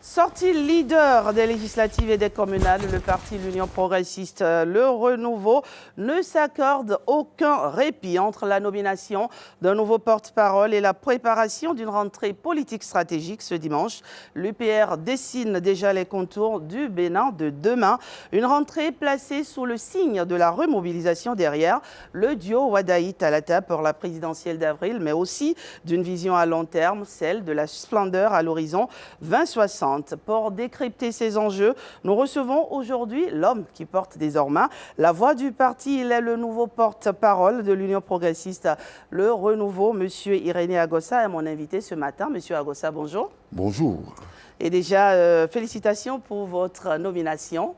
Sorti leader des législatives et des communales, le parti L'Union progressiste, le Renouveau, ne s'accorde aucun répit entre la nomination d'un nouveau porte-parole et la préparation d'une rentrée politique stratégique ce dimanche. L'UPR dessine déjà les contours du Bénin de demain. Une rentrée placée sous le signe de la remobilisation derrière le duo Wadaï-Talata pour la présidentielle d'avril, mais aussi d'une vision à long terme, celle de la splendeur à l'horizon 2060. Pour décrypter ces enjeux, nous recevons aujourd'hui l'homme qui porte désormais la voix du parti. Il est le nouveau porte-parole de l'Union progressiste, le Renouveau. Monsieur Irénée Agossa est mon invité ce matin. Monsieur Agossa, bonjour. Bonjour. Et déjà, félicitations pour votre nomination.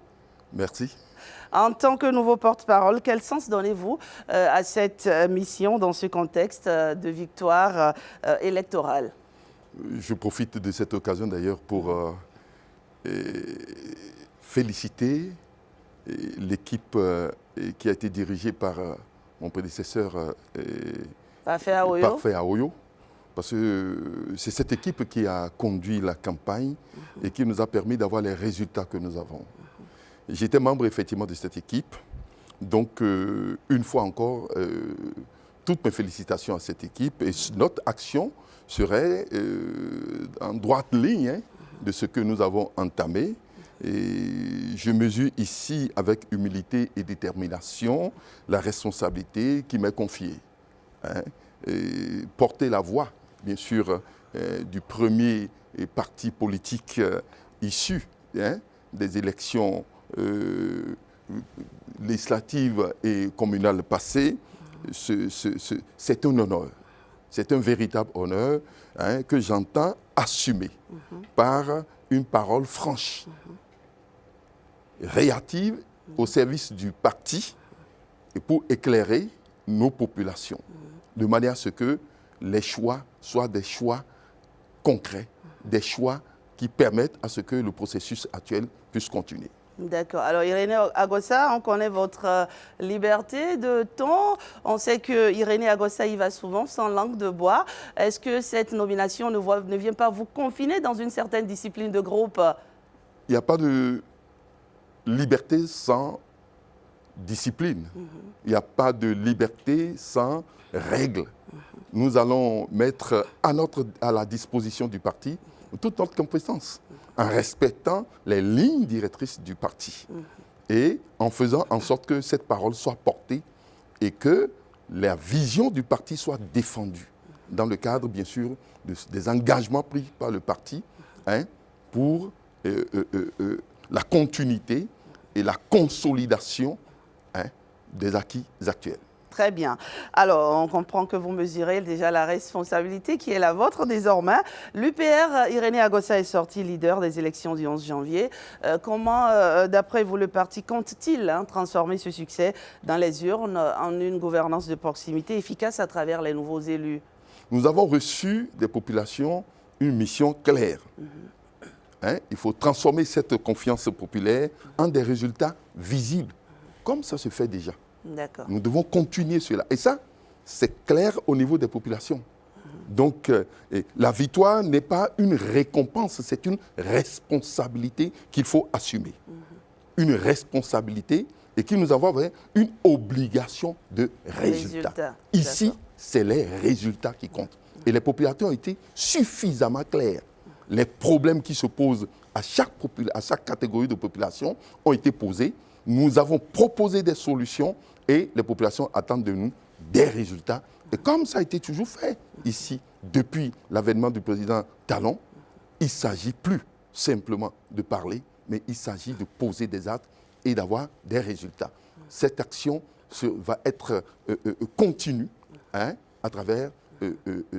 Merci. En tant que nouveau porte-parole, quel sens donnez-vous à cette mission dans ce contexte de victoire électorale ? Je profite de cette occasion d'ailleurs pour féliciter l'équipe qui a été dirigée par mon prédécesseur Parfait Aoyo, parce que c'est cette équipe qui a conduit la campagne et qui nous a permis d'avoir les résultats que nous avons. J'étais membre effectivement de cette équipe, donc une fois encore, toutes mes félicitations à cette équipe et notre action serait en droite ligne de ce que nous avons entamé. Et je mesure ici avec humilité et détermination la responsabilité qui m'est confiée. Et porter la voix, bien sûr, du premier parti politique issu des élections législatives et communales passées, c'est un honneur. C'est un véritable honneur que j'entends assumer par une parole franche, réactive au service du parti et pour éclairer nos populations, de manière à ce que les choix soient des choix concrets, des choix qui permettent à ce que le processus actuel puisse continuer. D'accord. Alors, Irénée Agossa, on connaît votre liberté de ton. On sait que Irénée Agossa y va souvent sans langue de bois. Est-ce que cette nomination ne vient pas vous confiner dans une certaine discipline de groupe? Il n'y a pas de liberté sans discipline. Il n'y a pas de liberté sans règles. Nous allons mettre à la disposition du parti toute notre compétence, en respectant les lignes directrices du parti et en faisant en sorte que cette parole soit portée et que la vision du parti soit défendue dans le cadre, bien sûr, des engagements pris par le parti pour la continuité et la consolidation des acquis actuels. Très bien. Alors, on comprend que vous mesurez déjà la responsabilité qui est la vôtre désormais. L'UPR, Irénée Agossa, est sorti leader des élections du 11 janvier. Comment, d'après vous, le parti compte-t-il transformer ce succès dans les urnes en une gouvernance de proximité efficace à travers les nouveaux élus? Nous avons reçu des populations une mission claire. Il faut transformer cette confiance populaire en des résultats visibles, comme ça se fait déjà. Nous devons continuer cela. Et ça, c'est clair au niveau des populations. Donc, la victoire n'est pas une récompense, c'est une responsabilité qu'il faut assumer. Une responsabilité et qui nous avons une obligation de résultat. Ici, c'est les résultats qui comptent. Et les populations ont été suffisamment claires. Les problèmes qui se posent à chaque catégorie de population ont été posés. Nous avons proposé des solutions et les populations attendent de nous des résultats. Et comme ça a été toujours fait ici, depuis l'avènement du président Talon, il ne s'agit plus simplement de parler, mais il s'agit de poser des actes et d'avoir des résultats. Cette action va être continue à travers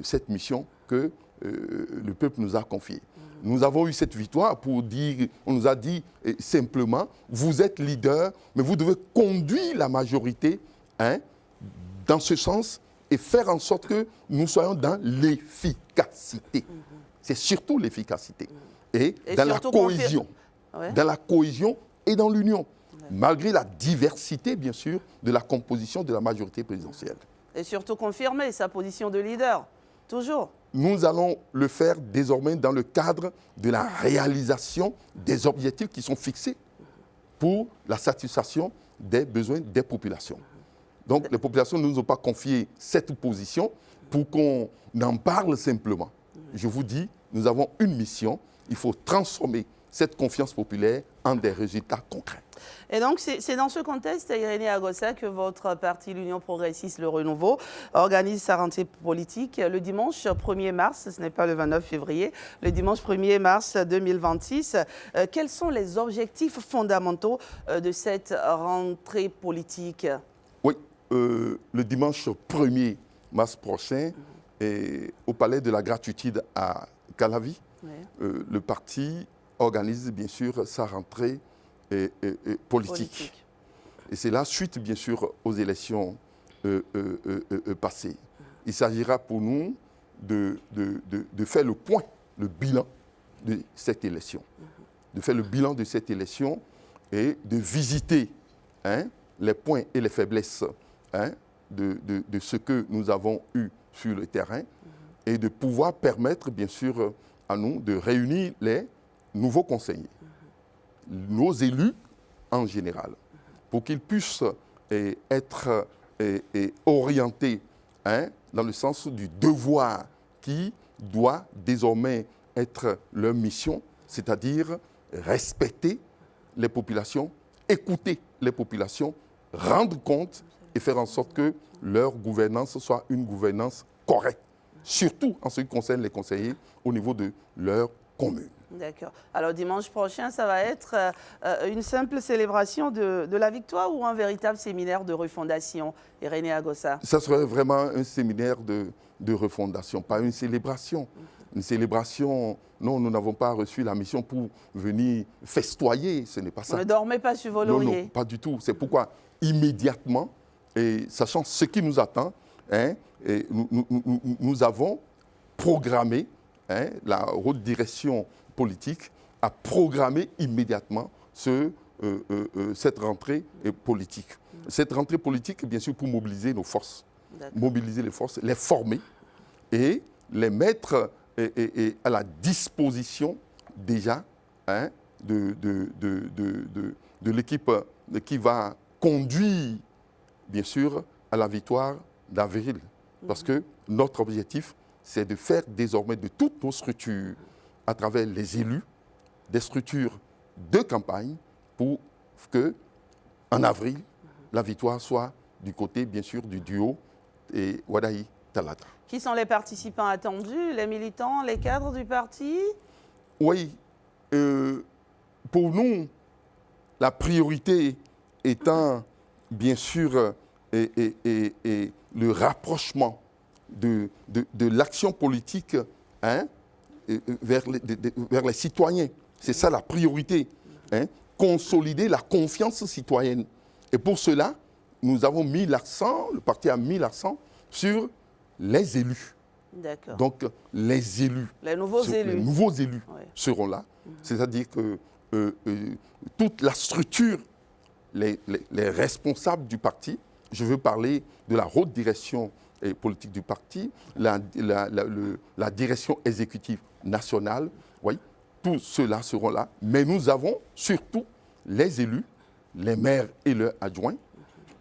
cette mission que le peuple nous a confiée. Nous avons eu cette victoire pour dire, on nous a dit simplement, vous êtes leader, mais vous devez conduire la majorité dans ce sens et faire en sorte que nous soyons dans l'efficacité. C'est surtout l'efficacité. Et dans la cohésion. Dans la cohésion et dans l'union. Malgré la diversité, bien sûr, de la composition de la majorité présidentielle. Et surtout confirmer sa position de leader, toujours. Nous allons le faire désormais dans le cadre de la réalisation des objectifs qui sont fixés pour la satisfaction des besoins des populations. Donc les populations ne nous ont pas confié cette position pour qu'on en parle simplement. Je vous dis, nous avons une mission, il faut transformer cette confiance populaire en des résultats concrets. Et donc, c'est dans ce contexte, Irénée Agossa, que votre parti, l'Union progressiste, le Renouveau, organise sa rentrée politique le dimanche 1er mars, ce n'est pas le 29 février, le dimanche 1er mars 2026. Quels sont les objectifs fondamentaux de cette rentrée politique? Oui, le dimanche 1er mars prochain, au Palais de la Gratitude à Calavi, oui. Le parti organise bien sûr sa rentrée politique. Et c'est la suite bien sûr aux élections passées. Il s'agira pour nous de faire le point, le bilan de cette élection. De faire le bilan de cette élection et de visiter les points et les faiblesses de ce que nous avons eu sur le terrain et de pouvoir permettre bien sûr à nous de réunir les nouveaux conseillers, nos élus en général, pour qu'ils puissent être orientés dans le sens du devoir qui doit désormais être leur mission, c'est-à-dire respecter les populations, écouter les populations, rendre compte et faire en sorte que leur gouvernance soit une gouvernance correcte, surtout en ce qui concerne les conseillers au niveau de leur commune. D'accord. Alors dimanche prochain, ça va être une simple célébration de la victoire ou un véritable séminaire de refondation, Irénée Agossa? Ça serait vraiment un séminaire de refondation, pas une célébration. Une célébration, non, nous n'avons pas reçu la mission pour venir festoyer, ce n'est pas ça. Vous ne dormez pas sur vos lauriers? Non, pas du tout. C'est pourquoi immédiatement, et sachant ce qui nous attend, et nous avons programmé, la haute direction politique a programmé immédiatement cette rentrée politique. Cette rentrée politique, bien sûr, pour mobiliser nos forces, mobiliser les forces, les former et les mettre à la disposition déjà de l'équipe qui va conduire, bien sûr, à la victoire d'avril. Parce que notre objectif, c'est de faire désormais de toutes nos structures, à travers les élus, des structures de campagne pour que, en avril, la victoire soit du côté, bien sûr, du duo et Wadaï Talata. Qui sont les participants attendus, les militants, les cadres du parti? Oui, pour nous, la priorité étant, bien sûr, le rapprochement de l'action politique vers les citoyens. C'est ça la priorité. Consolider la confiance citoyenne. Et pour cela, nous avons mis l'accent, le parti a mis l'accent sur les élus. D'accord. Donc, les élus. Les nouveaux élus. Les nouveaux élus seront là. C'est-à-dire que toute la structure, les responsables du parti, je veux parler de la haute direction politique du parti, la direction exécutive nationale, oui, tous ceux-là seront là. Mais nous avons surtout les élus, les maires et leurs adjoints.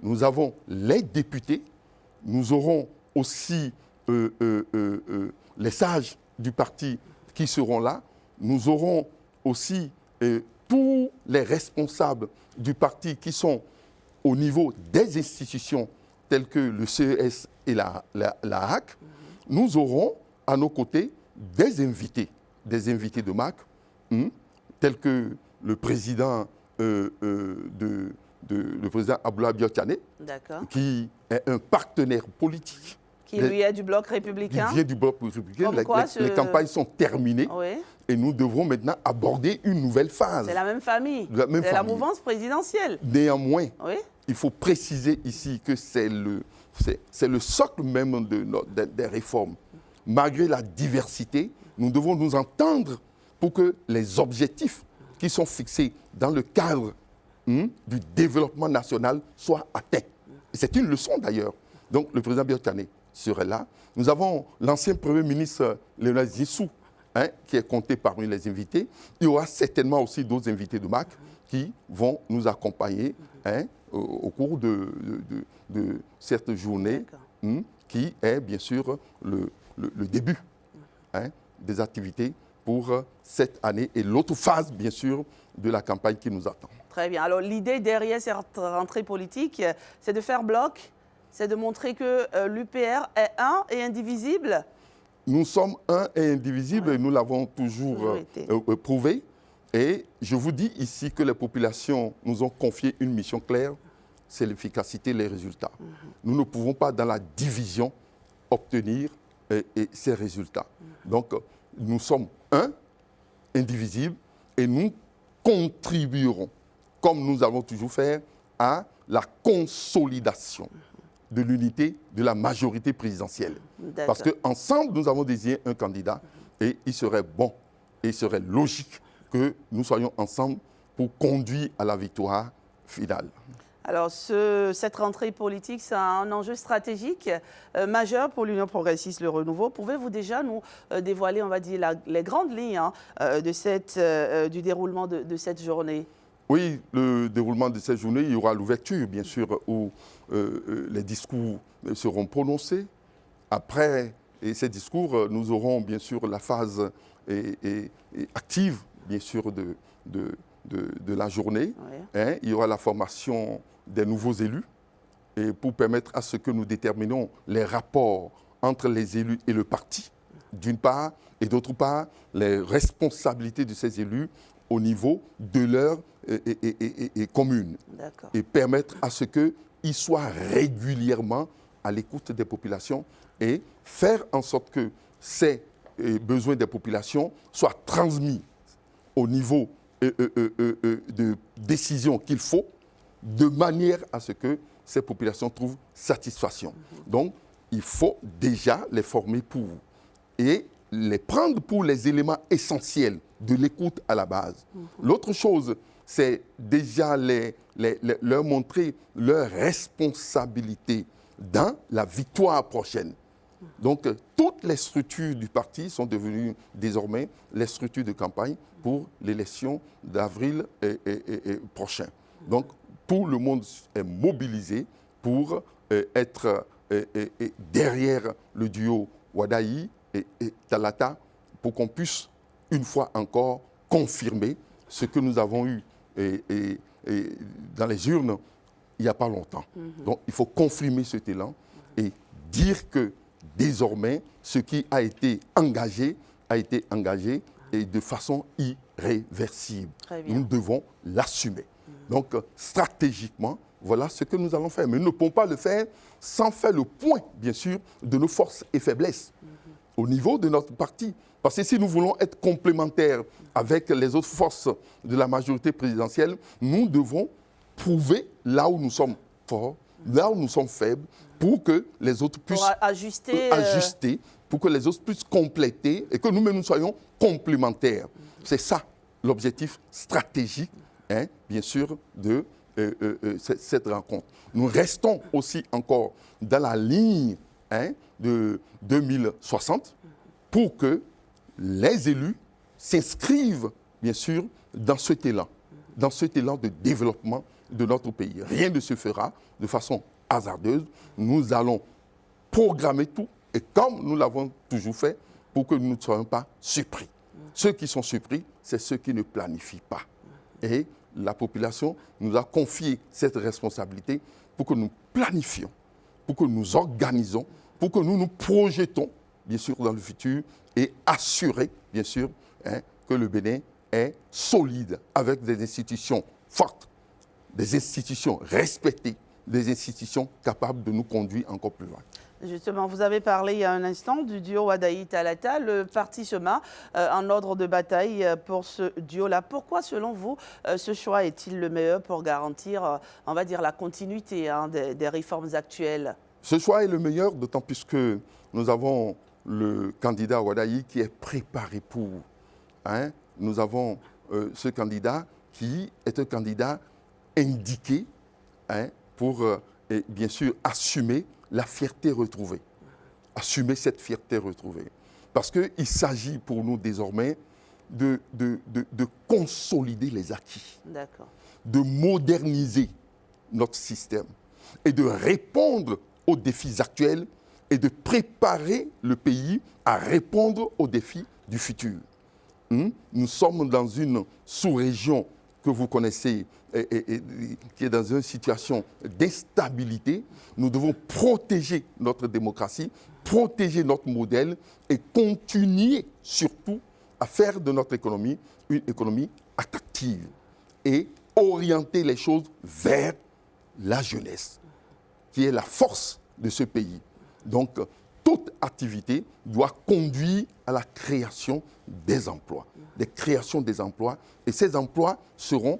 Nous avons les députés. Nous aurons aussi les sages du parti qui seront là. Nous aurons aussi tous les responsables du parti qui sont au niveau des institutions telles que le CES et la HAC. Nous aurons à nos côtés des invités de marque, tels que le président le président Abdoulaye Biotane, qui est un partenaire politique. Qui lui est du bloc républicain. Qui vient du bloc républicain. Les campagnes sont terminées et nous devrons maintenant aborder une nouvelle phase. C'est la même famille. C'est la mouvance présidentielle. Néanmoins, il faut préciser ici que c'est le socle même des réformes. Malgré la diversité, nous devons nous entendre pour que les objectifs qui sont fixés dans le cadre du développement national soient atteints. C'est une leçon d'ailleurs Donc, le président Biotane serait là. Nous avons l'ancien Premier ministre Léonard Zissou, qui est compté parmi les invités. Il y aura certainement aussi d'autres invités de marque qui vont nous accompagner au cours de cette journée qui est bien sûr le début des activités pour cette année et l'autre phase, bien sûr, de la campagne qui nous attend. Très bien. Alors, l'idée derrière cette rentrée politique, c'est de faire bloc, c'est de montrer que l'UPR est un et indivisible. Nous sommes un et indivisible et nous l'avons toujours prouvé. Et je vous dis ici que les populations nous ont confié une mission claire, c'est l'efficacité, les résultats. Nous ne pouvons pas, dans la division, obtenir ces résultats. Donc, nous sommes un, indivisible, et nous contribuerons, comme nous avons toujours fait, à la consolidation de l'unité de la majorité présidentielle. Parce qu'ensemble, nous avons désigné un candidat et il serait bon et il serait logique que nous soyons ensemble pour conduire à la victoire finale. Alors, cette rentrée politique, c'est un enjeu stratégique majeur pour l'Union progressiste, le renouveau. Pouvez-vous déjà nous dévoiler, on va dire, les grandes lignes du déroulement de cette journée? Oui, le déroulement de cette journée, il y aura l'ouverture, bien sûr, où les discours seront prononcés. Après ces discours, nous aurons, bien sûr, la phase active, bien sûr, de la journée. Oui. Il y aura la formation des nouveaux élus et pour permettre à ce que nous déterminions les rapports entre les élus et le parti, d'une part, et d'autre part, les responsabilités de ces élus au niveau de leur commune. Et permettre à ce qu'ils soient régulièrement à l'écoute des populations et faire en sorte que ces besoins des populations soient transmis au niveau de décision qu'il faut, de manière à ce que ces populations trouvent satisfaction. Donc, il faut déjà les former pour et les prendre pour les éléments essentiels de l'écoute à la base. L'autre chose, c'est déjà leur montrer leur responsabilité dans la victoire prochaine. Donc, toutes les structures du parti sont devenues désormais les structures de campagne pour l'élection d'avril prochain. Donc, tout le monde est mobilisé pour être derrière le duo Wadayi et Talata pour qu'on puisse, une fois encore, confirmer ce que nous avons eu dans les urnes il n'y a pas longtemps. Donc, il faut confirmer cet élan et dire que désormais, ce qui a été engagé et de façon irréversible. Nous devons l'assumer. Donc, stratégiquement, voilà ce que nous allons faire. Mais nous ne pouvons pas le faire sans faire le point, bien sûr, de nos forces et faiblesses au niveau de notre parti. Parce que si nous voulons être complémentaires avec les autres forces de la majorité présidentielle, nous devons prouver là où nous sommes forts, là où nous sommes faibles, pour que les autres puissent ajuster, pour que les autres puissent compléter et que nous-mêmes nous soyons complémentaires. C'est ça l'objectif stratégique, bien sûr, de cette rencontre. Nous restons aussi encore dans la ligne de 2060 pour que les élus s'inscrivent, bien sûr, dans cet élan de développement de notre pays. Rien ne se fera de façon hasardeuse. Nous allons programmer tout, et comme nous l'avons toujours fait, pour que nous ne soyons pas surpris. Ceux qui sont surpris, c'est ceux qui ne planifient pas. Et la population nous a confié cette responsabilité pour que nous planifions, pour que nous organisons, pour que nous nous projetons, bien sûr, dans le futur et assurer, bien sûr, que le Bénin est solide avec des institutions fortes, des institutions respectées, des institutions capables de nous conduire encore plus loin. Justement, vous avez parlé il y a un instant du duo Wadayi-Talata. Le parti se met en ordre de bataille pour ce duo-là. Pourquoi, selon vous, ce choix est-il le meilleur pour garantir, on va dire, la continuité des réformes actuelles? Ce choix est le meilleur, d'autant plus que nous avons le candidat Wadayi qui est préparé pour. Nous avons ce candidat qui est un candidat indiqué pour, bien sûr, assumer la fierté retrouvée. Assumer cette fierté retrouvée. Parce qu'il s'agit pour nous désormais de consolider les acquis, de moderniser notre système et de répondre aux défis actuels et de préparer le pays à répondre aux défis du futur. Nous sommes dans une sous-région que vous connaissez et qui est dans une situation d'instabilité. Nous devons protéger notre démocratie, protéger notre modèle et continuer surtout à faire de notre économie une économie attractive et orienter les choses vers la jeunesse, qui est la force de ce pays. Donc, toute activité doit conduire à la création des emplois, des créations des emplois. Et ces emplois seront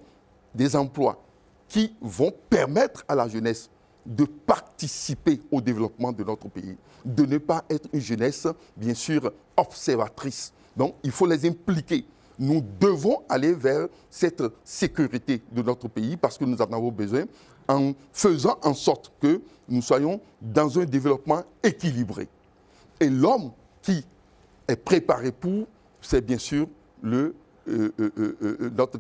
des emplois qui vont permettre à la jeunesse de participer au développement de notre pays, de ne pas être une jeunesse, bien sûr, observatrice. Donc, il faut les impliquer. Nous devons aller vers cette sécurité de notre pays parce que nous en avons besoin en faisant en sorte que nous soyons dans un développement équilibré. Et l'homme qui est préparé pour, c'est bien sûr notre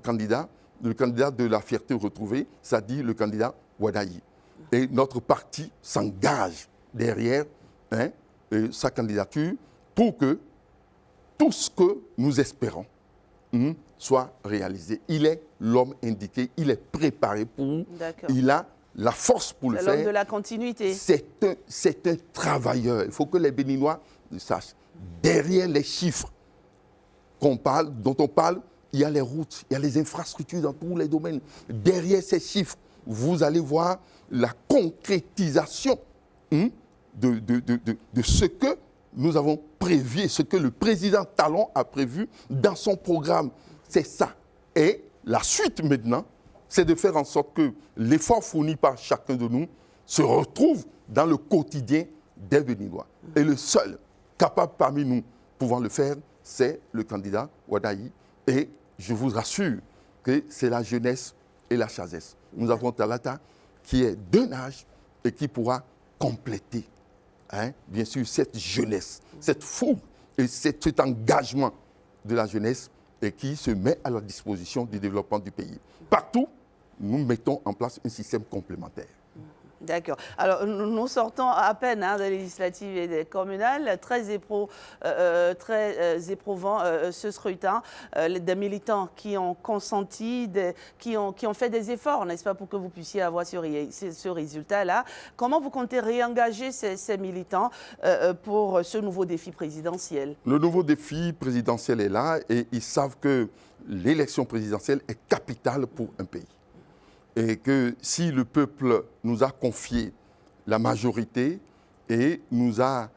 candidat, le candidat de la fierté retrouvée, c'est-à-dire le candidat Ouadayi. Et notre parti s'engage derrière sa candidature pour que tout ce que nous espérons soit réalisé. Il est l'homme indiqué, il est préparé pour, il a la force pour le faire. C'est l'homme de la continuité. C'est un travailleur. Il faut que les Béninois le sachent. Derrière les chiffres dont on parle, il y a les routes, il y a les infrastructures dans tous les domaines. Derrière ces chiffres, vous allez voir la concrétisation de ce que nous avons prévu, ce que le président Talon a prévu dans son programme. C'est ça. Et la suite maintenant, c'est de faire en sorte que l'effort fourni par chacun de nous se retrouve dans le quotidien des Béninois. Et le seul capable parmi nous pouvant le faire, c'est le candidat Ouadayi. Et je vous rassure que c'est la jeunesse et la chazesse. Nous avons Talata qui est d'un âge et qui pourra compléter, bien sûr, cette jeunesse, cette fougue et cet engagement de la jeunesse et qui se met à la disposition du développement du pays. Partout, nous mettons en place un système complémentaire. D'accord. Alors, nous sortons à peine des législatives et des communales, très éprouvant ce scrutin. Des militants qui ont consenti, qui ont fait des efforts, n'est-ce pas, pour que vous puissiez avoir ce résultat-là. Comment vous comptez réengager ces militants pour ce nouveau défi présidentiel? Le nouveau défi présidentiel est là et ils savent que l'élection présidentielle est capitale pour un pays. Et que si le peuple nous a confié la majorité et nous a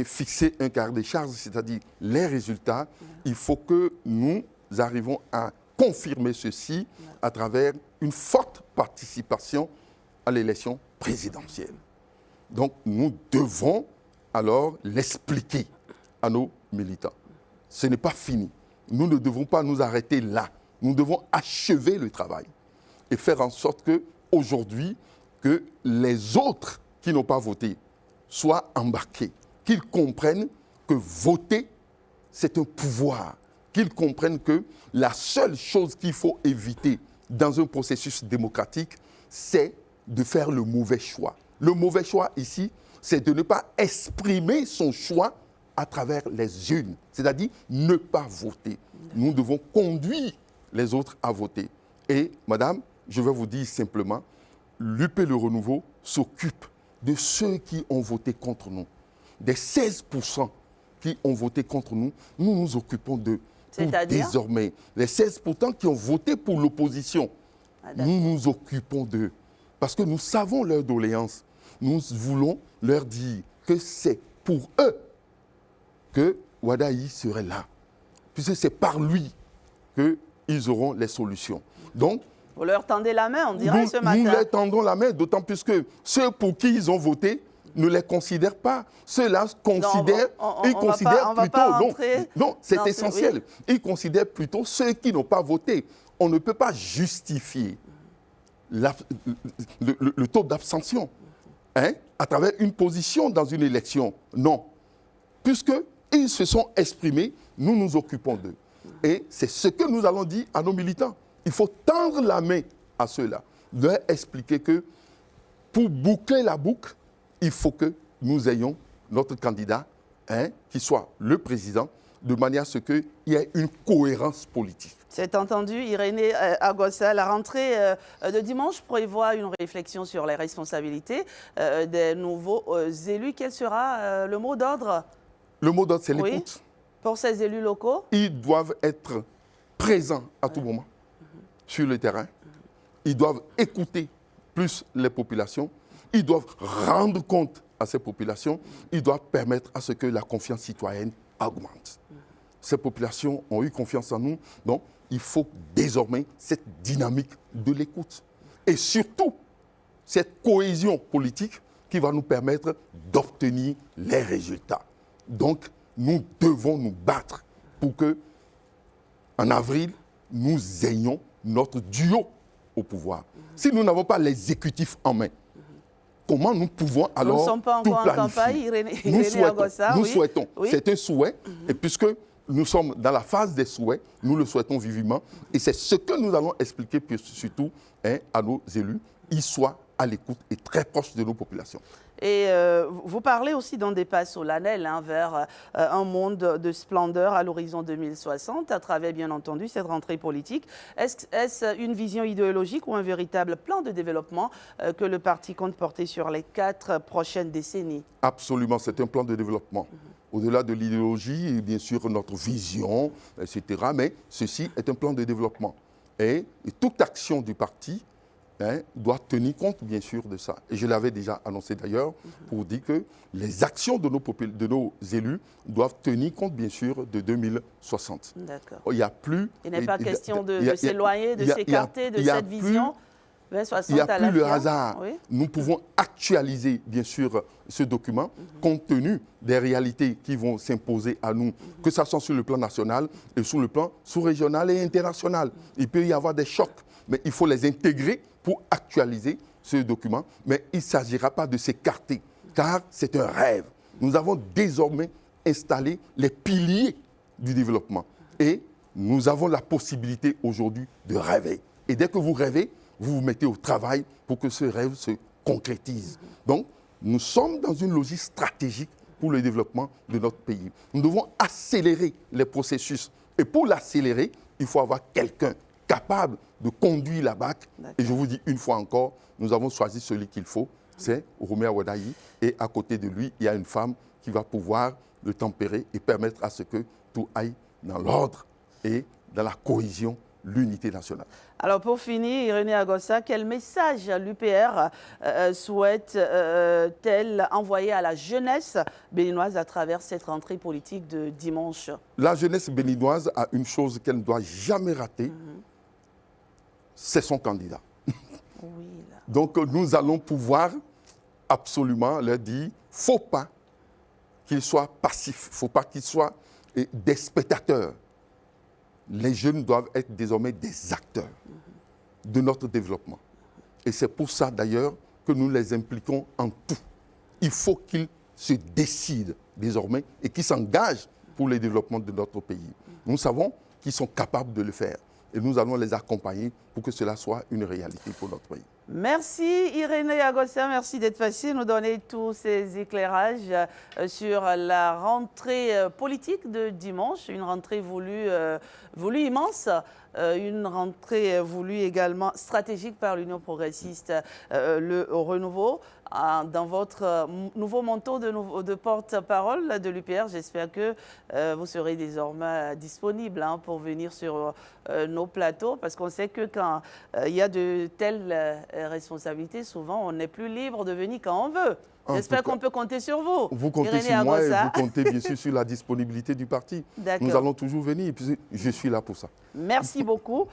fixé un cahier des charges, c'est-à-dire les résultats, il faut que nous arrivions à confirmer ceci à travers une forte participation à l'élection présidentielle. Donc nous devons alors l'expliquer à nos militants. Ce n'est pas fini. Nous ne devons pas nous arrêter là. Nous devons achever le travail et faire en sorte qu'aujourd'hui, que les autres qui n'ont pas voté soient embarqués, qu'ils comprennent que voter, c'est un pouvoir, qu'ils comprennent que la seule chose qu'il faut éviter dans un processus démocratique, c'est de faire le mauvais choix. Le mauvais choix ici, c'est de ne pas exprimer son choix à travers les urnes, c'est-à-dire ne pas voter. Nous devons conduire les autres à voter. Et, madame, je vais vous dire simplement, l'UP Le Renouveau s'occupe de ceux qui ont voté contre nous. Des 16% qui ont voté contre nous, nous nous occupons d'eux. Désormais, les 16% qui ont voté pour l'opposition, nous nous occupons d'eux. Parce que nous savons leur doléance. Nous voulons leur dire que c'est pour eux que Ouadayi serait là. Puisque c'est par lui qu'ils auront les solutions. Donc, vous leur tendez la main, on dirait ce matin. Nous leur tendons la main, d'autant plus que ceux pour qui ils ont voté ne les considèrent pas. Ceux-là considèrent, ils considèrent plutôt, non, c'est essentiel. Oui. Ils considèrent plutôt ceux qui n'ont pas voté. On ne peut pas justifier le taux d'abstention à travers une position dans une élection. Non. Puisqu'ils se sont exprimés, nous nous occupons d'eux. Et c'est ce que nous allons dire à nos militants. Il faut tendre la main à ceux-là, leur expliquer que pour boucler la boucle, il faut que nous ayons notre candidat, qui soit le président, de manière à ce qu'il y ait une cohérence politique. C'est entendu, Irénée Agossa. La rentrée de dimanche prévoit une réflexion sur les responsabilités des nouveaux élus. Quel sera le mot d'ordre? Le mot d'ordre, c'est l'écoute. Pour ces élus locaux? Ils doivent être présents à tout moment sur le terrain. Ils doivent écouter plus les populations. Ils doivent rendre compte à ces populations. Ils doivent permettre à ce que la confiance citoyenne augmente. Ces populations ont eu confiance en nous. Donc, il faut désormais cette dynamique de l'écoute. Et surtout, cette cohésion politique qui va nous permettre d'obtenir les résultats. Donc, nous devons nous battre pour que, en avril, nous ayons notre duo au pouvoir. Si nous n'avons pas l'exécutif en main, comment nous pouvons alors nous ne sommes pas encore en campagne, Irénée Agossa, nous souhaitons. Oui. C'est un souhait. Et puisque nous sommes dans la phase des souhaits, nous le souhaitons vivement. Et c'est ce que nous allons expliquer surtout à nos élus. Ils soient à l'écoute et très proches de nos populations. Et vous parlez aussi d'un départ solennel vers un monde de splendeur à l'horizon 2060, à travers, bien entendu, cette rentrée politique. Est-ce une vision idéologique ou un véritable plan de développement que le parti compte porter sur les 4 prochaines décennies? Absolument, c'est un plan de développement. Au-delà de l'idéologie, bien sûr, notre vision, etc. Mais ceci est un plan de développement. Et toute action du parti doit tenir compte, bien sûr, de ça. Et je l'avais déjà annoncé d'ailleurs, pour dire que les actions de nos élus doivent tenir compte, bien sûr, de 2060. D'accord. Il n'y a plus... Il n'est pas question de s'éloigner, de s'écarter de cette vision. 2060 il n'y a plus le hasard. Oui. Nous pouvons actualiser, bien sûr, ce document, compte tenu des réalités qui vont s'imposer à nous, que ce soit sur le plan national et sur le plan sous-régional et international. Il peut y avoir des chocs, mais il faut les intégrer pour actualiser ce document. Mais il ne s'agira pas de s'écarter, car c'est un rêve. Nous avons désormais installé les piliers du développement. Et nous avons la possibilité aujourd'hui de rêver. Et dès que vous rêvez, vous vous mettez au travail pour que ce rêve se concrétise. Donc, nous sommes dans une logique stratégique pour le développement de notre pays. Nous devons accélérer les processus. Et pour l'accélérer, il faut avoir quelqu'un capable de conduire la BAC. Et je vous dis une fois encore, nous avons choisi celui qu'il faut, c'est Rouméa Wadayi. Et à côté de lui, il y a une femme qui va pouvoir le tempérer et permettre à ce que tout aille dans l'ordre et dans la cohésion, l'unité nationale. Alors pour finir, Irénée Agossa, quel message l'UPR souhaite-t-elle envoyer à la jeunesse béninoise à travers cette rentrée politique de dimanche? La jeunesse béninoise a une chose qu'elle ne doit jamais rater, c'est son candidat. Oui, là. Donc nous allons pouvoir absolument leur dire, il ne faut pas qu'il soit passif, il ne faut pas qu'il soit des spectateurs. Les jeunes doivent être désormais des acteurs de notre développement. Et c'est pour ça d'ailleurs que nous les impliquons en tout. Il faut qu'ils se décident désormais et qu'ils s'engagent pour le développement de notre pays. Nous savons qu'ils sont capables de le faire. Et nous allons les accompagner pour que cela soit une réalité pour notre pays. Merci Irénée Agossa, merci d'être passée nous donner tous ces éclairages sur la rentrée politique de dimanche, une rentrée voulue immense, une rentrée voulue également stratégique par l'Union progressiste, le renouveau. Dans votre nouveau manteau de porte-parole de l'UPR, j'espère que vous serez désormais disponible pour venir sur nos plateaux, parce qu'on sait que quand il y a de telles responsabilités, souvent on n'est plus libre de venir quand on veut. J'espère qu'on peut compter sur vous. Vous comptez sur moi et vous comptez bien sûr sur la disponibilité du parti. Nous allons toujours venir et puis je suis là pour ça. Merci beaucoup.